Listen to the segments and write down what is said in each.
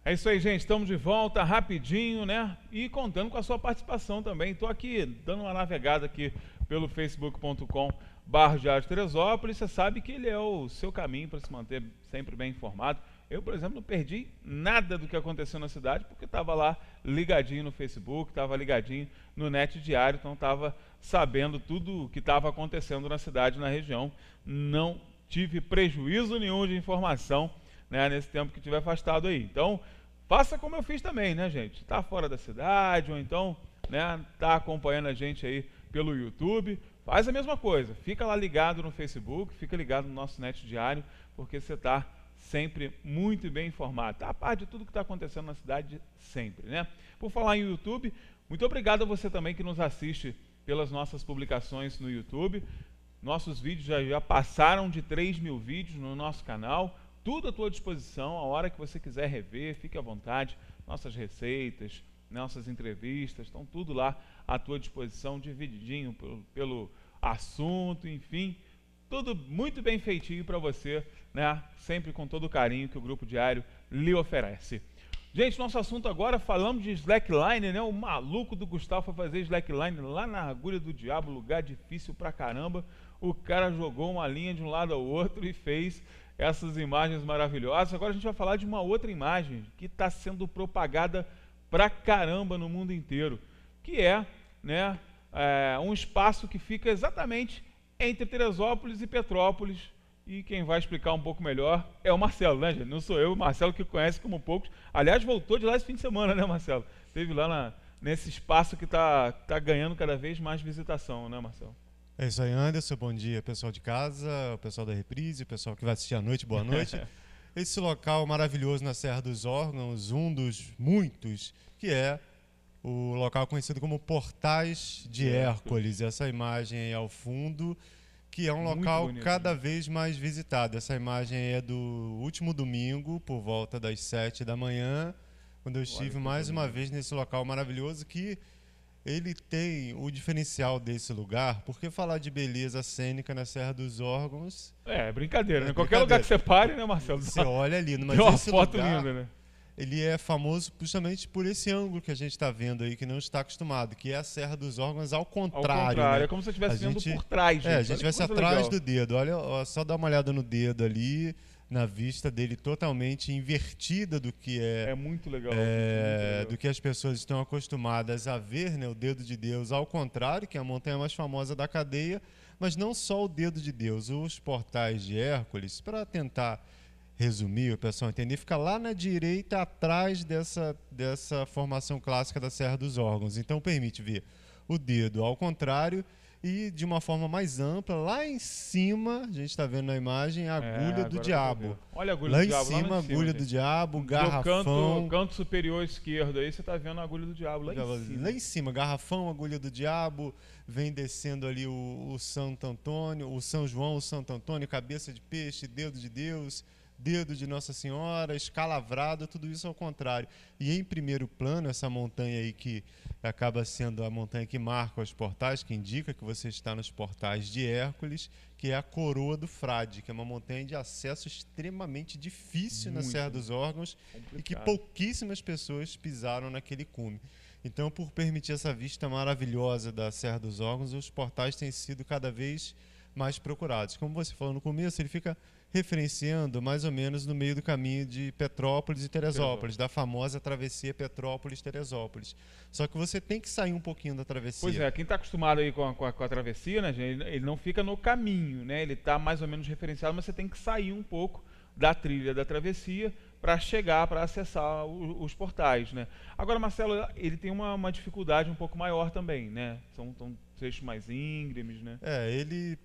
É isso aí, gente. Estamos de volta rapidinho, né? E contando com a sua participação também. Estou aqui dando uma navegada aqui pelo facebook.com/Diário de Teresópolis. Você sabe que ele é o seu caminho para se manter sempre bem informado. Eu, por exemplo, não perdi nada do que aconteceu na cidade porque estava lá ligadinho no Facebook, estava ligadinho no Net Diário, então estava sabendo tudo o que estava acontecendo na cidade, na região. Não tive prejuízo nenhum de informação, né, nesse tempo que estiver afastado aí. Então, faça como eu fiz também, né, gente? Está fora da cidade ou então, né, está acompanhando a gente aí pelo YouTube, faz a mesma coisa. Fica lá ligado no Facebook, fica ligado no nosso Net Diário, porque você está sempre muito bem informado. Tá a par de tudo que está acontecendo na cidade sempre, né? Por falar em YouTube, muito obrigado a você também que nos assiste pelas nossas publicações no YouTube. Nossos vídeos já passaram de 3.000 vídeos no nosso canal. Tudo à tua disposição, a hora que você quiser rever, fique à vontade. Nossas receitas, nossas entrevistas, estão tudo lá à tua disposição, divididinho pelo assunto, enfim. Tudo muito bem feitinho para você, né? Sempre com todo o carinho que o Grupo Diário lhe oferece. Gente, nosso assunto agora, falamos de slackline, né? O maluco do Gustavo foi fazer slackline lá na Agulha do Diabo, lugar difícil pra caramba. O cara jogou uma linha de um lado ao outro e fez essas imagens maravilhosas. Agora a gente vai falar de uma outra imagem que está sendo propagada pra caramba no mundo inteiro, que é, né, um espaço que fica exatamente entre Teresópolis e Petrópolis. E quem vai explicar um pouco melhor é o Marcelo, né, gente? Não sou eu, o Marcelo que conhece como poucos. Aliás, voltou de lá esse fim de semana, né, Marcelo? Esteve lá nesse espaço que tá ganhando cada vez mais visitação, né, Marcelo? É isso aí, Anderson. Bom dia, pessoal de casa, o pessoal da Reprise, o pessoal que vai assistir à noite, boa noite. Esse local maravilhoso na Serra dos Órgãos, um dos muitos, que é o local conhecido como Portais de Hércules. Essa imagem aí ao fundo, que é um local bonito, cada vez mais visitado. Essa imagem é do último domingo, por volta das 7 da manhã, quando eu estive mais uma vez nesse local maravilhoso, que ele tem o diferencial desse lugar, porque falar de beleza cênica na Serra dos Órgãos... É brincadeira, né? Qualquer lugar que você pare, né, Marcelo? Você olha ali, mas uma esse foto lugar, linda, né? Ele é famoso justamente por esse ângulo que a gente está vendo aí, que não está acostumado, que é a Serra dos Órgãos ao contrário. Ao contrário, né? É como se você estivesse vendo por trás, gente. A gente estivesse atrás do dedo. Olha, só dá uma olhada no dedo ali, na vista dele totalmente invertida do que é muito legal, muito legal. Do que as pessoas estão acostumadas a ver, né? O dedo de Deus ao contrário, que é a montanha mais famosa da cadeia, mas não só o dedo de Deus, os Portais de Hércules, para tentar resumir, o pessoal entender, fica lá na direita, atrás dessa formação clássica da Serra dos Órgãos. Então permite ver o dedo ao contrário e de uma forma mais ampla, lá em cima, a gente está vendo na imagem, a agulha do diabo. Olha a agulha lá do diabo. Lá em cima, a agulha do diabo, garrafão. No canto superior esquerdo aí, você está vendo a agulha do diabo, lá em cima. Lá em cima, garrafão, agulha do diabo, vem descendo ali o Santo Antônio, o São João, o Santo Antônio, cabeça de peixe, dedo de Deus, dedo de Nossa Senhora, escalavrado, tudo isso ao contrário. E em primeiro plano, essa montanha aí que acaba sendo a montanha que marca os portais, que indica que você está nos Portais de Hércules, que é a Coroa do Frade, que é uma montanha de acesso extremamente difícil na Serra dos Órgãos e que pouquíssimas pessoas pisaram naquele cume. Então, por permitir essa vista maravilhosa da Serra dos Órgãos, os portais têm sido cada vez mais procurados. Como você falou no começo, ele fica referenciando mais ou menos no meio do caminho de Petrópolis e Teresópolis, da famosa travessia Petrópolis-Teresópolis. Só que você tem que sair um pouquinho da travessia. Pois é, quem está acostumado aí com a travessia, né, gente, ele não fica no caminho, né? Ele está mais ou menos referenciado, mas você tem que sair um pouco da trilha da travessia para chegar, para acessar os portais, né? Agora, Marcelo, ele tem uma dificuldade um pouco maior também, né? São trechos mais íngremes, né? Ele...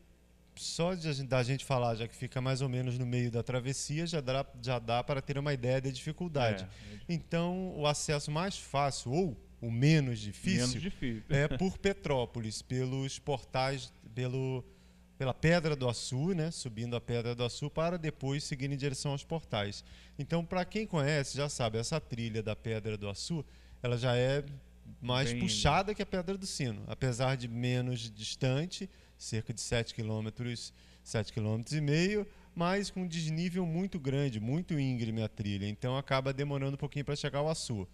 Só da gente falar, já que fica mais ou menos no meio da travessia, já dá para ter uma ideia da dificuldade. Então, o acesso mais fácil, ou o menos difícil, é por Petrópolis, pelos portais, pela Pedra do Açu, né? Subindo a Pedra do Açu, para depois seguir em direção aos portais. Então, para quem conhece, já sabe, essa trilha da Pedra do Açu, ela já é mais Bem puxada que a Pedra do Sino, apesar de menos distante, cerca de 7 quilômetros, 7,5 km, mas com um desnível muito grande, muito íngreme a trilha, então acaba demorando um pouquinho para chegar ao Açu.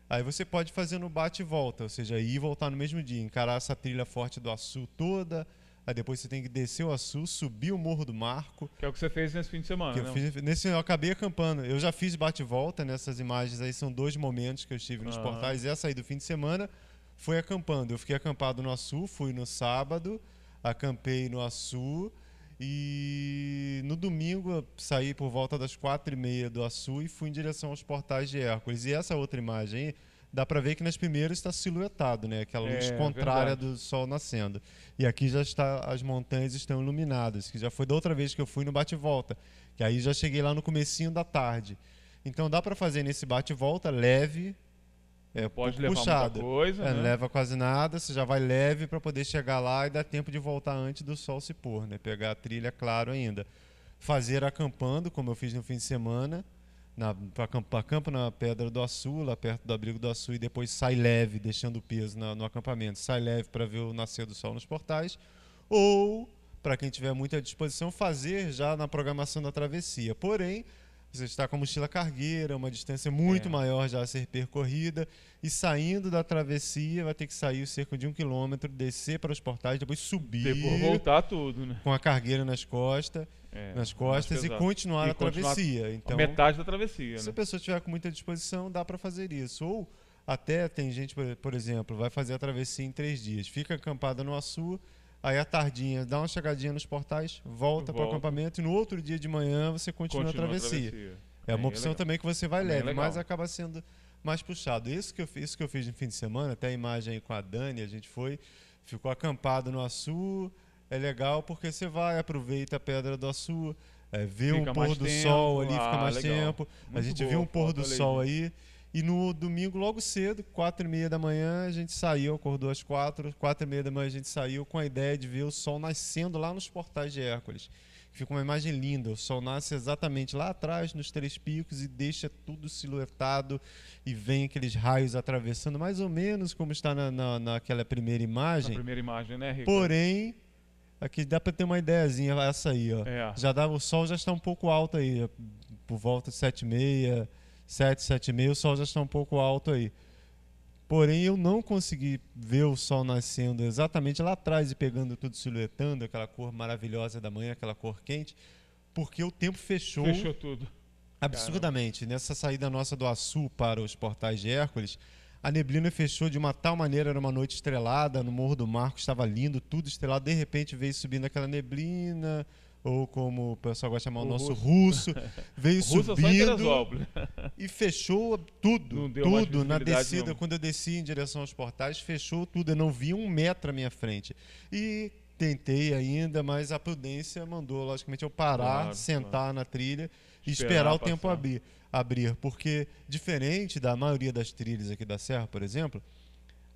Aí você pode fazer no bate e volta, ou seja, ir e voltar no mesmo dia, encarar essa trilha forte do Açu toda, aí depois você tem que descer o Açu, subir o Morro do Marco. Que é o que você fez nesse fim de semana, né? Eu acabei acampando. Eu já fiz bate e volta, nessas imagens aí são 2 momentos que eu estive nos portais. Essa aí do fim de semana foi acampando. Eu fiquei acampado no Açu, fui no sábado, acampei no Açu e no domingo eu saí por volta das 4h30 do Açu e fui em direção aos portais de Hércules. E essa outra imagem aí, dá para ver que nas primeiras está silhuetado, né? Aquela luz contrária do sol nascendo. E aqui já está, as montanhas estão iluminadas, que já foi da outra vez que eu fui no bate-volta, que aí já cheguei lá no comecinho da tarde. Então dá para fazer nesse bate-volta leve, pode pouco levar puxado. muita coisa, Não leva quase nada, você já vai leve para poder chegar lá e dar tempo de voltar antes do sol se pôr, né? Pegar a trilha claro ainda. Fazer acampando, como eu fiz no fim de semana, acampa na Pedra do Açu, lá perto do abrigo do Açu, e depois sai leve, deixando o peso no acampamento. Sai leve para ver o nascer do sol nos portais. Ou, para quem tiver muita disposição, fazer já na programação da travessia. Porém, você está com a mochila cargueira, uma distância muito maior já a ser percorrida, e saindo da travessia vai ter que sair cerca de 1 km, descer para os portais, depois subir. Depois voltar tudo, né? Com a cargueira nas costas e continuar a travessia. Então, metade da travessia. Se né? a pessoa tiver com muita disposição, dá para fazer isso. Ou até tem gente, por exemplo, vai fazer a travessia em 3 dias, fica acampada no Açu, aí à tardinha dá uma chegadinha nos portais, volta para o acampamento e no outro dia de manhã você continua a travessia. É uma opção também que você vai leve, mas acaba sendo mais puxado. Isso que eu fiz no fim de semana, até a imagem aí com a Dani, a gente ficou acampado no Açu. É legal porque você vai, aproveita a Pedra do Açu, vê um pôr do sol ali, fica mais tempo. A gente viu um pôr do sol aí. E no domingo, logo cedo, 4h30 da manhã, a gente saiu, acordou às 4h30 da manhã a gente saiu com a ideia de ver o sol nascendo lá nos portais de Hércules. Fica uma imagem linda, o sol nasce exatamente lá atrás, nos 3 picos, e deixa tudo silhuetado, e vem aqueles raios atravessando, mais ou menos como está naquela primeira imagem. Na primeira imagem, né, Ricardo? Porém, aqui dá para ter uma ideiazinha, essa aí, ó. O sol já está um pouco alto aí, por volta de 7h30, 7h30, o sol já está um pouco alto aí. Porém, eu não consegui ver o sol nascendo exatamente lá atrás e pegando tudo, silhuetando, aquela cor maravilhosa da manhã, aquela cor quente, porque o tempo fechou tudo. Absurdamente. Caramba. Nessa saída nossa do Açu para os portais de Hércules, a neblina fechou de uma tal maneira, era uma noite estrelada, no Morro do Marco estava lindo, tudo estrelado, de repente veio subindo aquela neblina, ou como o pessoal gosta de chamar o nosso russo, veio subindo e fechou tudo na descida. Nenhuma. Quando eu desci em direção aos portais, fechou tudo, eu não vi 1 metro à minha frente. E tentei ainda, mas a prudência mandou, logicamente, eu parar, sentar na trilha e esperar o tempo abrir, porque diferente da maioria das trilhas aqui da Serra, por exemplo,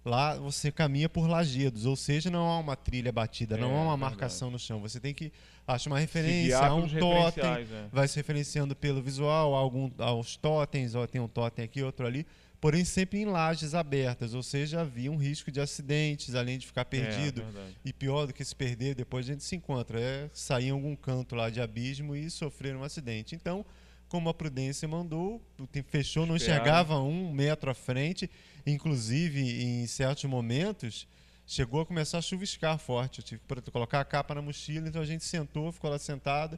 lá você caminha por lajedos, ou seja, não há uma trilha batida, não há uma marcação no chão. Você tem que achar uma referência, há um totem, vai se referenciando pelo visual, aos totens, ó, tem um totem aqui, outro ali, porém sempre em lajes abertas, ou seja, havia um risco de acidentes, além de ficar perdido. E pior do que se perder, depois a gente se encontra, sair em algum canto lá de abismo e sofrer um acidente. Então, como a prudência mandou, fechou, não enxergava 1 metro à frente, inclusive em certos momentos chegou a começar a chuviscar forte, eu tive que colocar a capa na mochila, então a gente sentou, ficou lá sentado,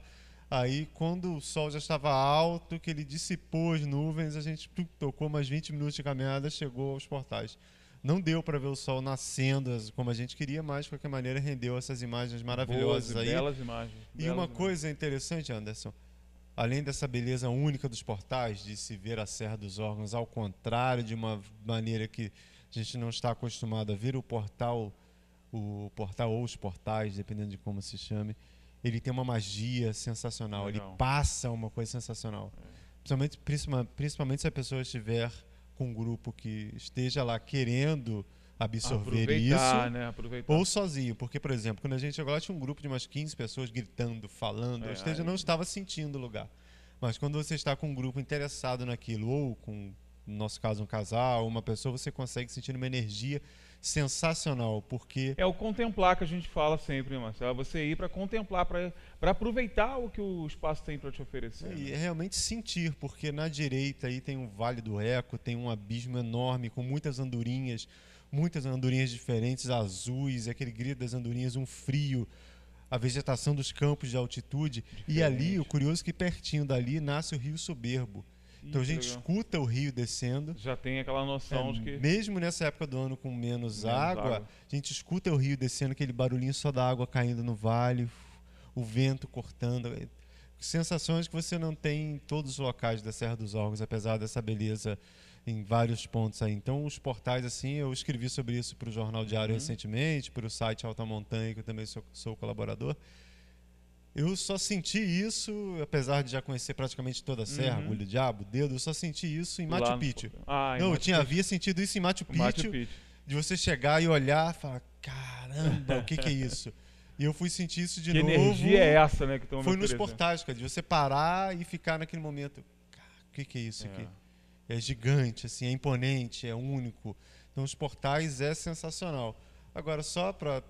aí quando o sol já estava alto, que ele dissipou as nuvens, a gente tocou mais 20 minutos de caminhada, chegou aos portais. Não deu para ver o sol nascendo como a gente queria, mas de qualquer maneira rendeu essas imagens maravilhosas. Boas, aí. Belas imagens. E uma coisa interessante, Anderson, além dessa beleza única dos portais, de se ver a Serra dos Órgãos, ao contrário de uma maneira que a gente não está acostumado a ver o portal ou os portais, dependendo de como se chame, ele tem uma magia sensacional, Legal. Ele passa uma coisa sensacional. Principalmente se a pessoa estiver com um grupo que esteja lá querendo absorver isso, né? Ou sozinho, porque, por exemplo, quando a gente chegou lá tinha um grupo de umas 15 pessoas gritando, falando, ou seja, não estava sentindo o lugar. Mas quando você está com um grupo interessado naquilo, ou com no nosso caso um casal, uma pessoa, você consegue sentir uma energia sensacional, porque É o contemplar que a gente fala sempre, né, Marcelo? Você ir para contemplar, para aproveitar o que o espaço tem para te oferecer. e Né? é realmente sentir, porque na direita aí tem o Vale do Eco, tem um abismo enorme com muitas andorinhas diferentes, azuis, aquele grito das andorinhas, um frio, a vegetação dos campos de altitude. E ali, Diferente. o curioso é que pertinho dali nasce o Rio Soberbo. Então a Que gente legal. escuta o rio descendo. Já tem aquela noção de que Mesmo nessa época do ano com menos água, água. a gente escuta o rio descendo, aquele barulhinho só da água caindo no vale, o vento cortando. Sensações que você não tem em todos os locais da Serra dos Órgãos, apesar dessa beleza em vários pontos aí. Então, os portais, assim, eu escrevi sobre isso para o Jornal Diário recentemente, para o site Alta Montanha, que eu também sou colaborador. Eu só senti isso, apesar de já conhecer praticamente toda a serra, Olho do Diabo, Dedo, eu só senti isso em lá Machu no- Picchu. Ah, em Não, Machu havia sentido isso em Machu Picchu. Machu Picchu, Picchu. de você chegar e olhar e falar, caramba, o que é isso? E eu fui sentir isso de Que novo. energia é essa, né, que estão me Foi nos oferecendo? portais, cara, de você parar e ficar naquele momento, cara, o que é isso aqui? É gigante, assim, é imponente, é único. Então, os portais é sensacional. Agora, só para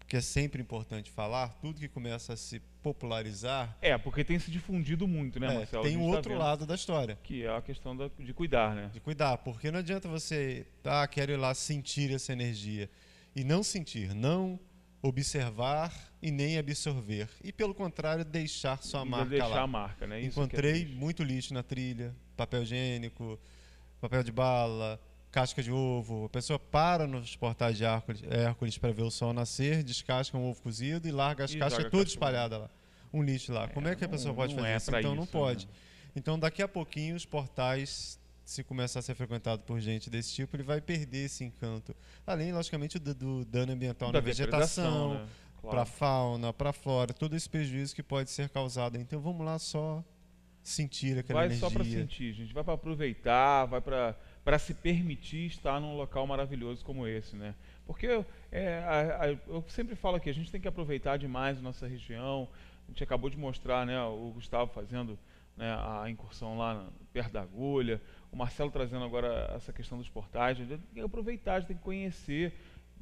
que é sempre importante falar, tudo que começa a se popularizar, Porque tem se difundido muito, né, Marcelo? tem A o gente tá outro vendo lado da história. que é a questão de cuidar, né? De cuidar, porque não adianta você, quero ir lá sentir essa energia e não sentir, não observar e nem absorver. E pelo contrário, deixar sua Ainda marca deixar lá. a marca, né? Isso que Encontrei é triste. muito lixo na trilha, papel higiênico, papel de bala, casca de ovo. A pessoa para nos portais de Hércules para ver o sol nascer, descasca um ovo cozido e larga as E cascas joga a toda casca espalhada lá. Um lixo lá. Como é que a pessoa pode fazer isso? pra Então não isso, pode. né? Então daqui a pouquinho os portais, se começar a ser frequentado por gente desse tipo, ele vai perder esse encanto. Além, logicamente, do dano ambiental Da na vegetação, depredação, né? Claro. para a fauna, para a flora, todo esse prejuízo que pode ser causado. Então vamos lá só sentir aquela Vai energia. só para sentir, gente. Vai para aproveitar, vai para se permitir estar num local maravilhoso como esse, né? Porque eu sempre falo aqui, a gente tem que aproveitar demais a nossa região. A gente acabou de mostrar, né, o Gustavo fazendo, né, a incursão lá perto da agulha, o Marcelo trazendo agora essa questão dos portais. A gente tem que aproveitar, a gente tem que conhecer.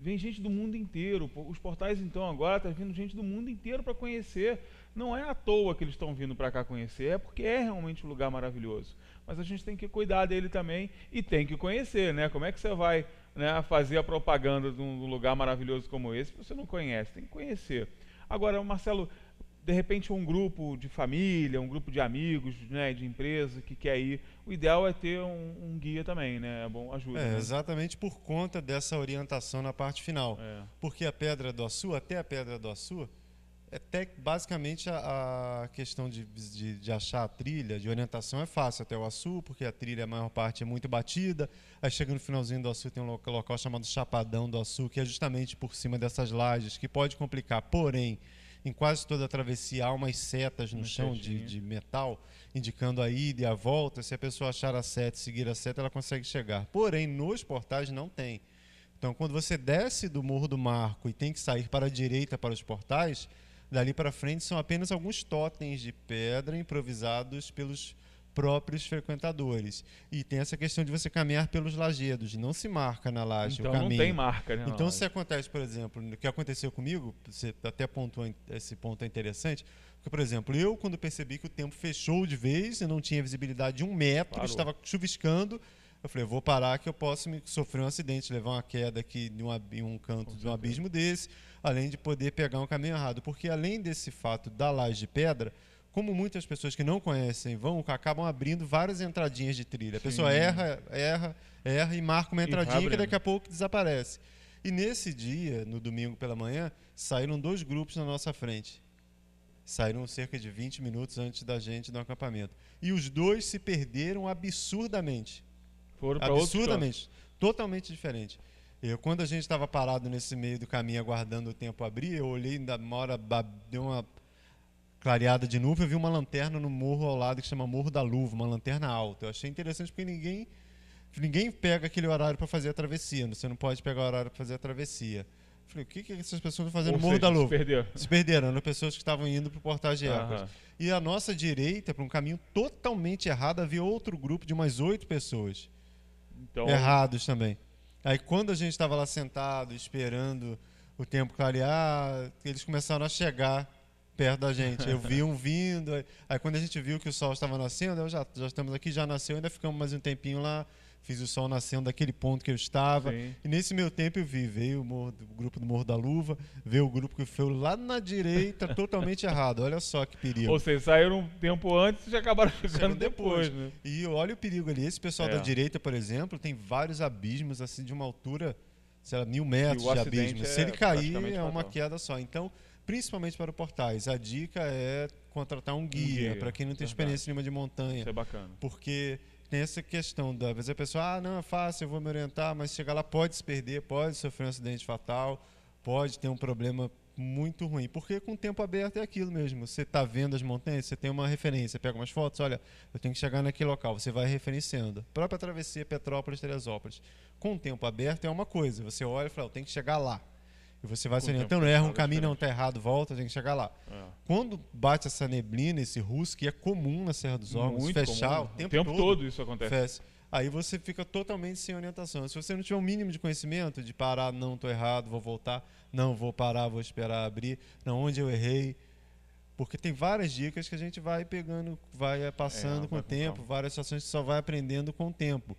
Vem gente do mundo inteiro. Os portais, então, agora está vindo gente do mundo inteiro para conhecer. Não é à toa que eles estão vindo para cá conhecer, é porque é realmente um lugar maravilhoso. Mas a gente tem que cuidar dele também e tem que conhecer, né? Como é que você vai, né, fazer a propaganda de um lugar maravilhoso como esse se você não conhece? Tem que conhecer. Agora, Marcelo, de repente um grupo de família, um grupo de amigos, né, de empresa que quer ir, o ideal é ter um guia também, né? É bom, ajuda. Né? Exatamente por conta dessa orientação na parte final. Porque a Pedra do Açu, até a Pedra do Açu, basicamente a questão de achar a trilha, de orientação é fácil até o Açu, porque a trilha, a maior parte, é muito batida. Aí chega no finalzinho do Açu, tem um local chamado Chapadão do Açu, que é justamente por cima dessas lajes, que pode complicar. Porém, em quase toda a travessia há umas setas no chão de metal, indicando a ida e a volta. Se a pessoa achar a seta e seguir a seta, ela consegue chegar. Porém, nos portais não tem. Então, quando você desce do Morro do Marco e tem que sair para a direita para os portais, dali para frente são apenas alguns totens de pedra improvisados pelos próprios frequentadores. E tem essa questão de você caminhar pelos lajedos, não se marca na laje então, o caminho. Não tem marca, né? Então, se acontece, por exemplo, o que aconteceu comigo, você até pontuou, esse ponto é interessante, porque, por exemplo, eu, quando percebi que o tempo fechou de vez, eu não tinha visibilidade de 1 metro, Parou. estava chuviscando, eu falei, vou parar que eu posso sofrer um acidente, levar uma queda aqui em um canto de um abismo desse, além de poder pegar um caminho errado. Porque além desse fato da laje de pedra, como muitas pessoas que não conhecem acabam abrindo várias entradinhas de trilha. A pessoa erra e marca uma entradinha que daqui a pouco desaparece. E nesse dia, no domingo pela manhã, saíram 2 grupos na nossa frente. Saíram cerca de 20 minutos antes da gente do acampamento. E os 2 se perderam absurdamente. Foram para absurdamente, totalmente diferente. Quando a gente estava parado nesse meio do caminho aguardando o tempo abrir, eu olhei, uma hora deu uma clareada de nuvem, eu vi uma lanterna no morro ao lado que chama Morro da Luva, uma lanterna alta. Eu achei interessante porque ninguém pega aquele horário para fazer a travessia, você não pode pegar o horário para fazer a travessia. Eu falei, o que essas pessoas estão fazendo no Morro da Luva? Se perderam, eram pessoas que estavam indo para o Portal de Hércules. E à nossa direita, para um caminho totalmente errado, havia outro grupo de umas 8 pessoas. Então, errados também. Aí quando a gente estava lá sentado, esperando o tempo clarear, eles começaram a chegar perto da gente. Eu vi um vindo, aí quando a gente viu que o sol estava nascendo, já estamos aqui, já nasceu, ainda ficamos mais um tempinho lá, fiz o sol nascendo daquele ponto que eu estava. sim. E nesse meu tempo eu vi, veio o grupo do Morro da Luva, veio o grupo que foi lá na direita, totalmente errado. Olha só que perigo. Ou seja, saíram um tempo antes e já acabaram chegando Chegando depois, né? E olha o perigo ali. Esse pessoal da direita, por exemplo, tem vários abismos assim de uma altura, sei lá, 1000 metros o de acidente abismo. é Se ele cair, praticamente é uma fatal. queda só. Então, principalmente para portais, a dica é contratar um guia, para quem não tem experiência nenhuma de montanha. Isso é bacana. Porque tem essa questão da, às vezes a pessoa, não, é fácil, eu vou me orientar, mas chegar lá pode se perder, pode sofrer um acidente fatal, pode ter um problema muito ruim. Porque com o tempo aberto é aquilo mesmo. Você está vendo as montanhas, você tem uma referência, pega umas fotos, olha, eu tenho que chegar naquele local, você vai referenciando. A própria travessia Petrópolis, Teresópolis. Com o tempo aberto é uma coisa, você olha e fala, eu tenho que chegar lá. E você vai se orientando, erra um caminho, não está errado, volta, tem que chegar lá. Quando bate essa neblina, esse russo, que é comum na Serra dos Órgãos, Muito fechar comum. o tempo todo isso acontece. Aí você fica totalmente sem orientação. Se você não tiver um mínimo de conhecimento, de parar, não, estou errado, vou voltar, não, vou parar, vou esperar abrir, não, onde eu errei. Porque tem várias dicas que a gente vai pegando, vai passando com o tempo, várias situações que só vai aprendendo com o tempo.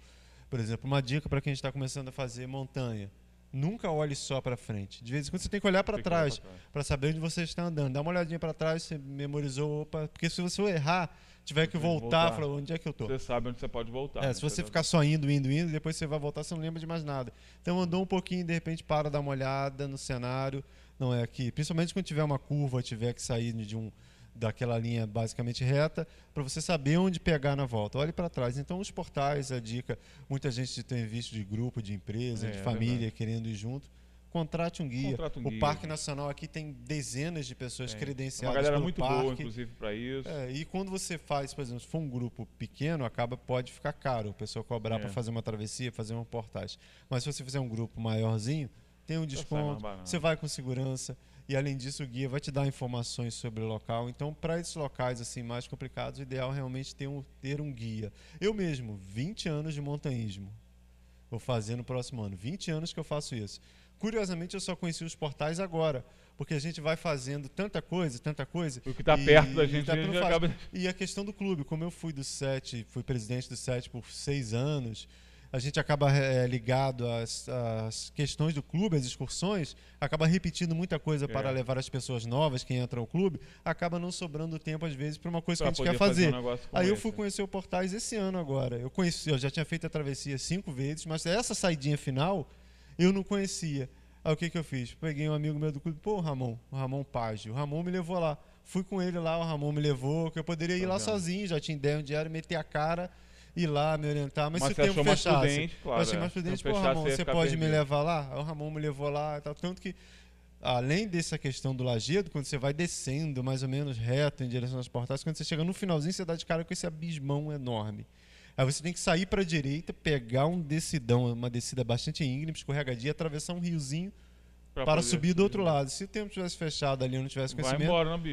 Por exemplo, uma dica para quem está começando a fazer montanha. Nunca olhe só para frente. De vez em quando você tem que olhar para trás para saber onde você está andando. Dá uma olhadinha para trás, você memorizou, opa, porque se você errar, tiver que voltar, falar, onde é que eu tô? Você sabe onde você pode voltar. Se você ficar só indo, depois você vai voltar, você não lembra de mais nada. Então andou um pouquinho, de repente para dar uma olhada no cenário, não é aqui. Principalmente quando tiver uma curva, tiver que sair daquela linha basicamente reta, para você saber onde pegar na volta. Olhe para trás. Então, os portais, a dica, muita gente tem visto de grupo, de empresa, de família, querendo ir junto. Contrate um guia. O Parque Nacional aqui tem dezenas de pessoas credenciadas. Uma galera pelo muito parque. boa, inclusive, para isso. E quando você faz, por exemplo, se for um grupo pequeno, pode ficar caro. O pessoal cobrar para fazer uma travessia, fazer uma portagem. Mas se você fizer um grupo maiorzinho, tem um desconto, você vai com segurança. E além disso, o guia vai te dar informações sobre o local. Então, para esses locais assim mais complicados, o ideal é realmente ter um guia. Eu mesmo, 20 anos de montanhismo. Vou fazer no próximo ano. 20 anos que eu faço isso. Curiosamente, eu só conheci os portais agora, porque a gente vai fazendo tanta coisa. O que está perto da gente, acaba... E a questão do clube, como eu fui fui presidente do SET por 6 anos, a gente acaba ligado às questões do clube, às excursões, acaba repetindo muita coisa para levar as pessoas novas, quem entra ao clube, acaba não sobrando tempo, às vezes, para uma coisa que a gente quer fazer. Aí eu fui conhecer o Portais esse ano agora. Eu já tinha feito a travessia 5 vezes, mas essa saidinha final eu não conhecia. Aí o que eu fiz? Peguei um amigo meu do clube, o Ramon Page. O Ramon me levou lá. Fui com ele lá, o Ramon me levou, que eu poderia ir lá sozinho, já tinha ideia onde era, meter a cara, ir lá, me orientar, mas se o tempo fechasse, eu achei mais prudente, Ramon, você pode me levar lá? Aí o Ramon me levou lá e tal, tanto que, além dessa questão do Lagedo, quando você vai descendo mais ou menos reto em direção aos portais, quando você chega no finalzinho, você dá de cara com esse abismão enorme. Aí você tem que sair para a direita, pegar um decidão, uma descida bastante íngreme, escorregadia, atravessar um riozinho para subir do outro lado. Se o tempo tivesse fechado ali, eu não tivesse conhecimento,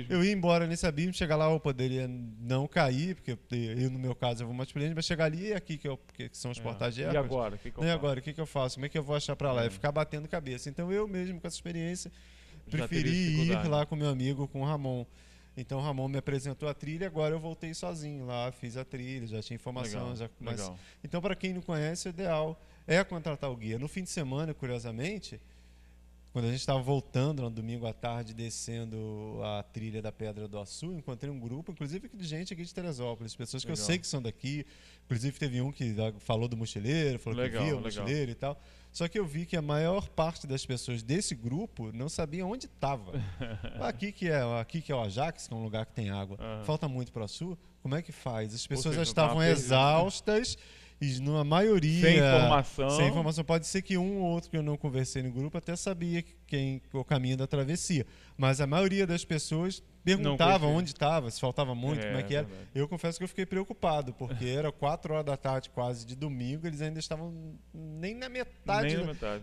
eu ia embora nesse abismo, chegar lá eu poderia não cair, porque eu, no meu caso, eu vou mais experiente, mas chegar ali, aqui que são os portais de Hércules. E agora? O que eu faço? Como é que eu vou achar para lá? É ficar batendo cabeça. Então eu mesmo, com essa experiência, preferi ir lá com meu amigo, com o Ramon. Então o Ramon me apresentou a trilha, agora eu voltei sozinho lá, fiz a trilha, já tinha informação. Legal. Então, para quem não conhece, o ideal é contratar o guia. No fim de semana, curiosamente, quando a gente estava voltando no domingo à tarde, descendo a trilha da Pedra do Açu, encontrei um grupo, inclusive de gente aqui de Teresópolis, pessoas que eu sei que são daqui. Inclusive teve um que falou do mochileiro, falou que viu o mochileiro e tal. Só que eu vi que a maior parte das pessoas desse grupo não sabia onde estava. Aqui que é o Ajax, que é um lugar que tem água. Falta muito para o sul. Como é que faz? As pessoas já estavam exaustas e, na maioria, sem informação. Pode ser que um ou outro que eu não conversei no grupo até sabia o caminho da travessia. Mas a maioria das pessoas perguntava onde estava, se faltava muito, como é que era. Verdade. Eu confesso que eu fiquei preocupado, porque era 4 horas da tarde quase de domingo, eles ainda estavam nem na metade,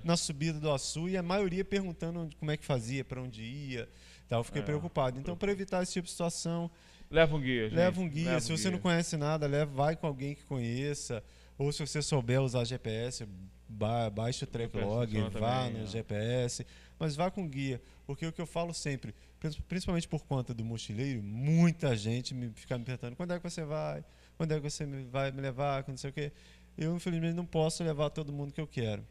na subida do Açu, e a maioria perguntando como é que fazia, para onde ia. Então eu fiquei preocupado. Então, para evitar esse tipo de situação, leva um guia, gente. Leva um guia. Se você não conhece nada, vai com alguém que conheça. Ou se você souber usar GPS, baixe o Tracklog, vá no GPS, mas vá com guia. Porque o que eu falo sempre, principalmente por conta do mochileiro, muita gente fica me perguntando: quando é que você vai? Quando é que você vai me levar? Não sei o quê. Eu, infelizmente, não posso levar todo mundo que eu quero.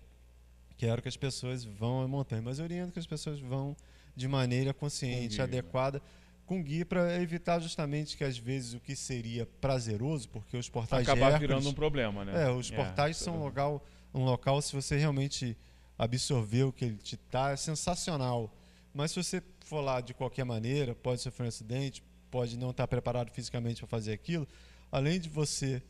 Quero que as pessoas vão à montanha, mas eu oriento que as pessoas vão de maneira consciente, adequada, com guia, para evitar justamente que às vezes o que seria prazeroso, porque os portais acabar de Hércules, virando um problema, né? os portais são um local, se você realmente absorver o que ele te dá, é sensacional. Mas se você for lá de qualquer maneira, pode sofrer um acidente, pode não estar preparado fisicamente para fazer aquilo, além de você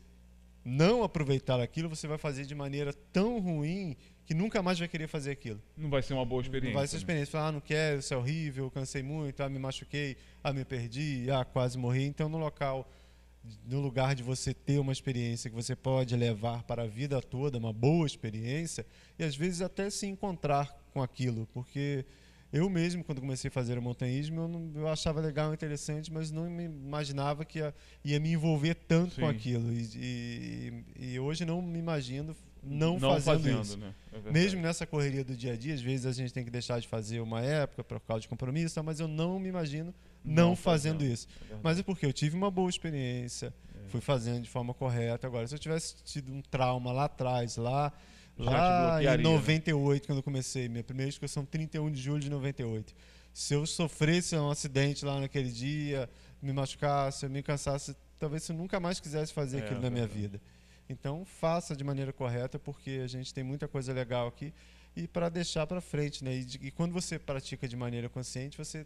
não aproveitar aquilo, você vai fazer de maneira tão ruim que nunca mais vai querer fazer aquilo. Não vai ser uma boa experiência. Não vai ser experiência. Falar: não quero, isso é horrível, cansei muito, me machuquei, me perdi, quase morri. Então, no lugar de você ter uma experiência que você pode levar para a vida toda, uma boa experiência, e às vezes até se encontrar com aquilo, porque eu mesmo, quando comecei a fazer o montanhismo, eu achava legal, interessante, mas não me imaginava que ia me envolver tanto com aquilo. E hoje não me imagino não fazendo isso. Né? Mesmo nessa correria do dia a dia, às vezes a gente tem que deixar de fazer uma época por causa de compromisso, mas eu não me imagino não fazendo isso. Mas é porque eu tive uma boa experiência, fui fazendo de forma correta. Agora, se eu tivesse tido um trauma lá atrás, lá em 98, né? Quando eu comecei, minha primeira excursão, 31 de julho de 98. Se eu sofresse um acidente lá naquele dia, me machucasse, eu me cansasse, talvez eu nunca mais quisesse fazer aquilo na minha vida. Então, faça de maneira correta, porque a gente tem muita coisa legal aqui e para deixar para frente, né? E quando você pratica de maneira consciente, você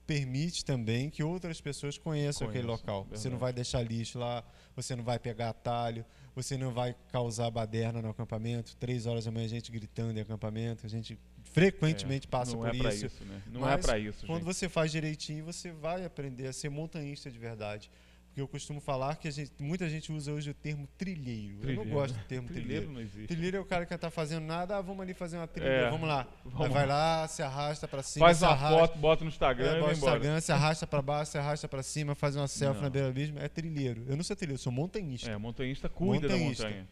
permite também que outras pessoas conheçam aquele local. Verdade. Você não vai deixar lixo lá, você não vai pegar atalho, você não vai causar baderna no acampamento. 3 horas da manhã a gente gritando em acampamento, a gente frequentemente passa por isso. Não é para isso, né? Não é para isso, quando você faz direitinho, você vai aprender a ser montanhista de verdade. Porque eu costumo falar que muita gente usa hoje o termo trilheiro. Eu não gosto do termo trilheiro. Não existe. Trilheiro é o cara que não está fazendo nada. Vamos ali fazer uma trilha. Vamos lá. Vai lá, se arrasta para cima. Faz uma foto, bota no Instagram e vai embora. Instagram, se arrasta para baixo, se arrasta para cima, faz uma selfie na beira do abismo. É trilheiro. Eu não sou trilheiro, eu sou montanhista. Montanhista cuida da montanha.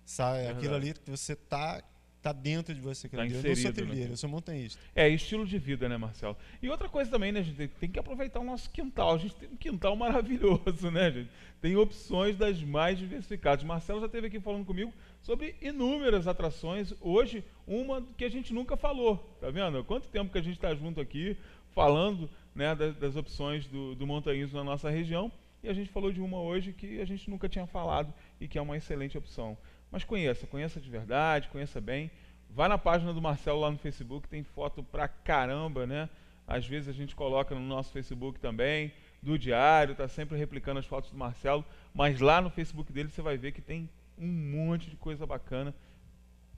Sabe, aquilo ali, você tá dentro de você. Eu não sou trilheiro, eu sou montanhista. Estilo de vida, né, Marcelo? E outra coisa também, né, a gente tem que aproveitar o nosso quintal. A gente tem um quintal maravilhoso, né, gente? Tem opções das mais diversificadas. Marcelo já esteve aqui falando comigo sobre inúmeras atrações. Hoje, uma que a gente nunca falou, tá vendo? Quanto tempo que a gente está junto aqui falando, né, das opções do montanhismo na nossa região, e a gente falou de uma hoje que a gente nunca tinha falado e que é uma excelente opção. Mas conheça de verdade, conheça bem. Vá na página do Marcelo lá no Facebook, tem foto pra caramba, né? Às vezes a gente coloca no nosso Facebook também, do diário, tá sempre replicando as fotos do Marcelo, mas lá no Facebook dele você vai ver que tem um monte de coisa bacana.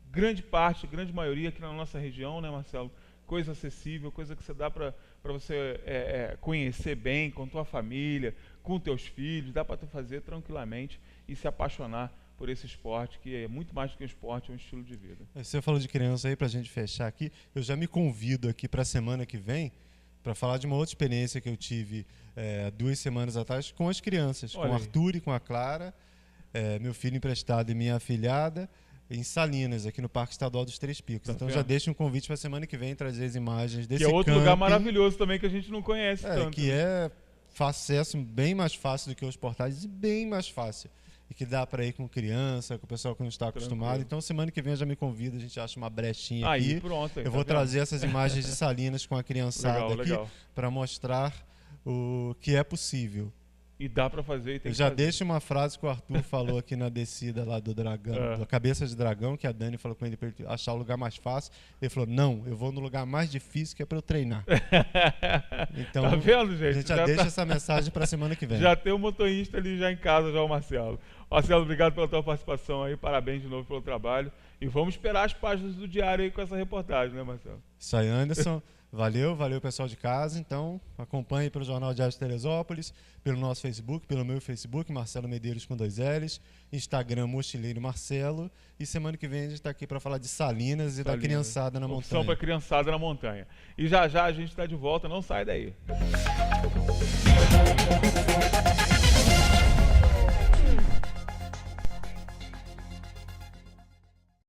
Grande maioria aqui na nossa região, né, Marcelo? Coisa acessível, coisa que você dá para você conhecer bem com tua família, com teus filhos, dá para tu fazer tranquilamente e se apaixonar por esse esporte, que é muito mais do que um esporte, é um estilo de vida. Você falou de criança aí, para a gente fechar aqui, eu já me convido aqui para a semana que vem para falar de uma outra experiência que eu tive 2 semanas atrás com as crianças, com o Arthur e com a Clara, meu filho emprestado e minha afilhada, em Salinas, aqui no Parque Estadual dos Três Picos. Então já deixo um convite para a semana que vem trazer as imagens desse camping. Que é outro camping, lugar maravilhoso também que a gente não conhece tanto. Que é acesso bem mais fácil do que os portais, e bem mais fácil. E que dá para ir com criança, com o pessoal que não está acostumado. Então, semana que vem eu já me convido, a gente acha uma brechinha aqui. Pronto, eu vou trazer essas imagens de Salinas com a criançada aqui para mostrar o que é possível. E dá para fazer. Eu já deixo uma frase que o Arthur falou aqui na descida lá do dragão, da cabeça de dragão, que a Dani falou com ele para ele achar o lugar mais fácil. Ele falou: não, eu vou no lugar mais difícil, que é para eu treinar. Então, tá vendo, gente? A gente já deixa essa mensagem para a semana que vem. Já tem um motorista ali já em casa, já o Marcelo. Marcelo, obrigado pela tua participação aí, parabéns de novo pelo trabalho. E vamos esperar as páginas do diário aí com essa reportagem, né, Marcelo? Isso aí, Anderson. Valeu pessoal de casa. Então, acompanhe pelo Jornal Diário de Teresópolis, pelo nosso Facebook, pelo meu Facebook, Marcelo Medeiros com 2 L's, Instagram Mochileiro Marcelo, e semana que vem a gente está aqui para falar de Salinas e da criançada na montanha. Opção para criançada na montanha. E já a gente está de volta, não sai daí.